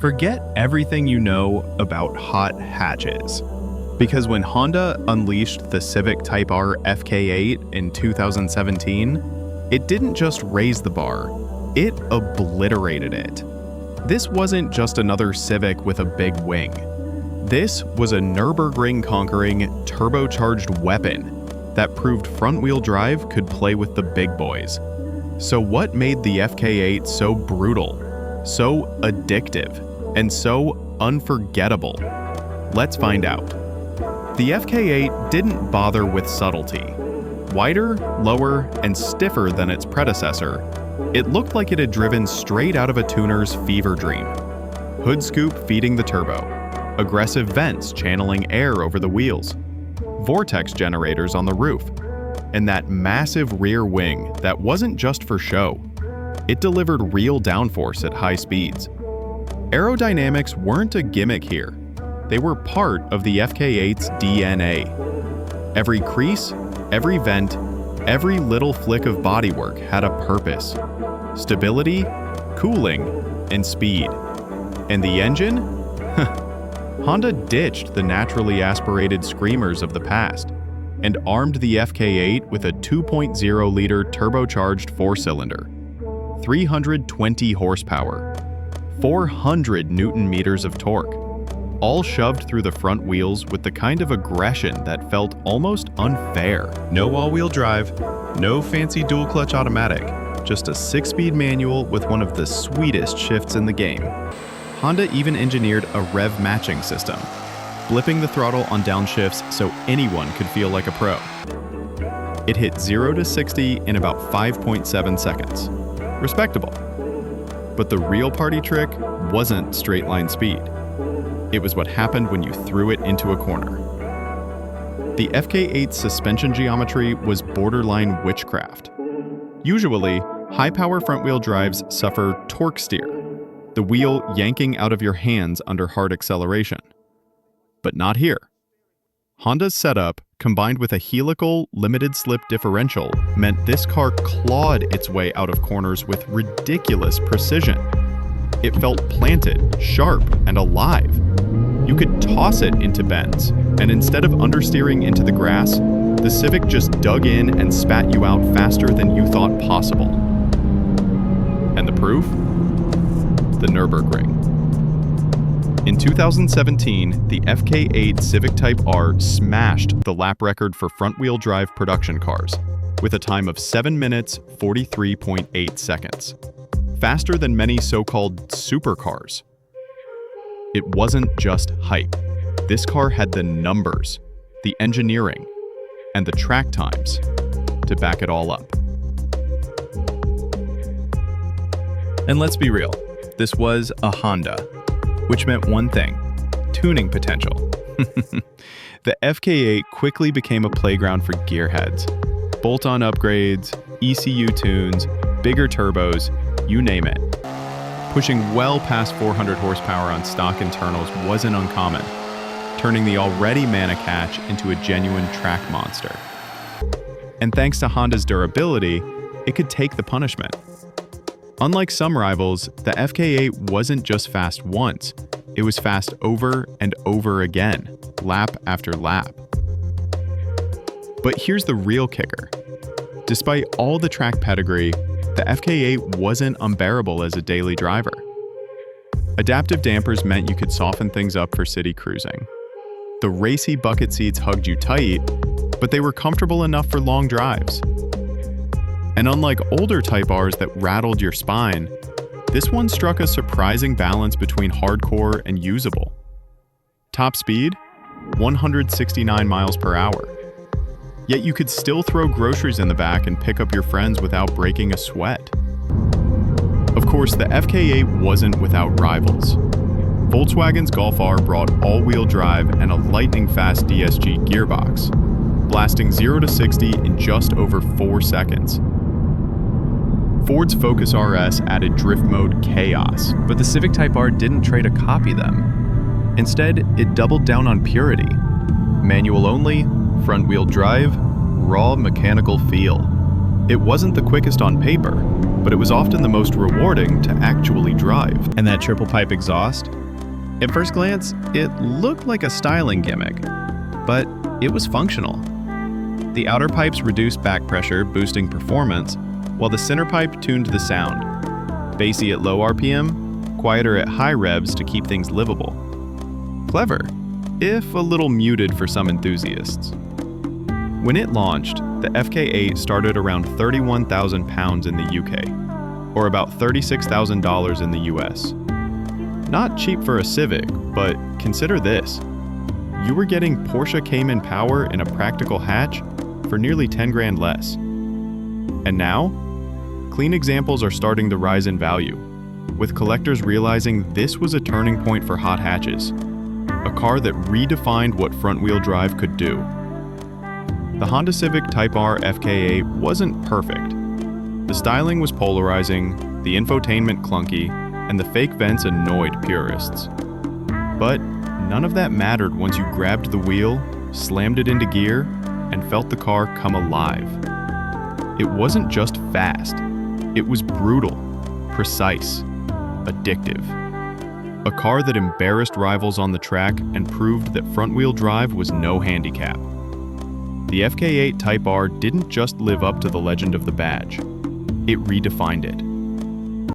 Forget everything you know about hot hatches. Because when Honda unleashed the Civic Type R FK8 in 2017, it didn't just raise the bar, it obliterated it. This wasn't just another Civic with a big wing. This was a Nürburgring conquering, turbocharged weapon that proved front-wheel drive could play with the big boys. So what made the FK8 so brutal, so addictive, and so unforgettable? Let's find out. The FK8 didn't bother with subtlety. Wider, lower, and stiffer than its predecessor, it looked like it had driven straight out of a tuner's fever dream. Hood scoop feeding the turbo, aggressive vents channeling air over the wheels, vortex generators on the roof, and that massive rear wing that wasn't just for show. It delivered real downforce at high speeds. Aerodynamics weren't a gimmick here. They were part of the FK8's DNA. Every crease, every vent, every little flick of bodywork had a purpose. Stability, cooling, and speed. And the engine? Honda ditched the naturally aspirated screamers of the past and armed the FK8 with a 2.0-liter turbocharged four-cylinder, 320 horsepower, 400 newton-meters of torque, all shoved through the front wheels with the kind of aggression that felt almost unfair. No all-wheel drive, no fancy dual-clutch automatic, just a 6-speed manual with one of the sweetest shifts in the game. Honda even engineered a rev matching system, flipping the throttle on downshifts so anyone could feel like a pro. It hit 0 to 60 in about 5.7 seconds. Respectable. But the real party trick wasn't straight-line speed. It was what happened when you threw it into a corner. The FK8's suspension geometry was borderline witchcraft. Usually, high-power front-wheel drives suffer torque steer, the wheel yanking out of your hands under hard acceleration. But not here. Honda's setup, combined with a helical, limited-slip differential, meant this car clawed its way out of corners with ridiculous precision. It felt planted, sharp, and alive. You could toss it into bends, and instead of understeering into the grass, the Civic just dug in and spat you out faster than you thought possible. And the proof? The Nürburgring. In 2017, the FK8 Civic Type R smashed the lap record for front-wheel drive production cars, with a time of 7 minutes, 43.8 seconds. Faster than many so-called supercars. It wasn't just hype. This car had the numbers, the engineering, and the track times to back it all up. And let's be real, this was a Honda, which meant one thing: tuning potential. The FK8 quickly became a playground for gearheads. Bolt-on upgrades, ECU tunes, bigger turbos, you name it. Pushing well past 400 horsepower on stock internals wasn't uncommon, turning the already manic-hatch into a genuine track monster. And thanks to Honda's durability, it could take the punishment. Unlike some rivals, the FK8 wasn't just fast once, it was fast over and over again, lap after lap. But here's the real kicker. Despite all the track pedigree, the FK8 wasn't unbearable as a daily driver. Adaptive dampers meant you could soften things up for city cruising. The racy bucket seats hugged you tight, but they were comfortable enough for long drives. And unlike older Type Rs that rattled your spine, this one struck a surprising balance between hardcore and usable. Top speed? 169 miles per hour. Yet you could still throw groceries in the back and pick up your friends without breaking a sweat. Of course, the FK8 wasn't without rivals. Volkswagen's Golf R brought all-wheel drive and a lightning-fast DSG gearbox, blasting 0 to 60 in just over 4 seconds. Ford's Focus RS added drift mode chaos, but the Civic Type R didn't try to copy them. Instead, it doubled down on purity. Manual only, front-wheel drive, raw mechanical feel. It wasn't the quickest on paper, but it was often the most rewarding to actually drive. And that triple pipe exhaust? At first glance, it looked like a styling gimmick, but it was functional. The outer pipes reduced back pressure, boosting performance, while the center pipe tuned the sound. Bassy at low RPM, quieter at high revs to keep things livable. Clever, if a little muted for some enthusiasts. When it launched, the FK8 started around £31,000 in the UK, or about $36,000 in the US. Not cheap for a Civic, but consider this. You were getting Porsche Cayman power in a practical hatch for nearly 10 grand less. And now, clean examples are starting to rise in value, with collectors realizing this was a turning point for hot hatches, a car that redefined what front-wheel drive could do. The Honda Civic Type R FK8 wasn't perfect. The styling was polarizing, the infotainment clunky, and the fake vents annoyed purists. But none of that mattered once you grabbed the wheel, slammed it into gear, and felt the car come alive. It wasn't just fast, it was brutal, precise, addictive. A car that embarrassed rivals on the track and proved that front-wheel drive was no handicap. The FK8 Type R didn't just live up to the legend of the badge, it redefined it.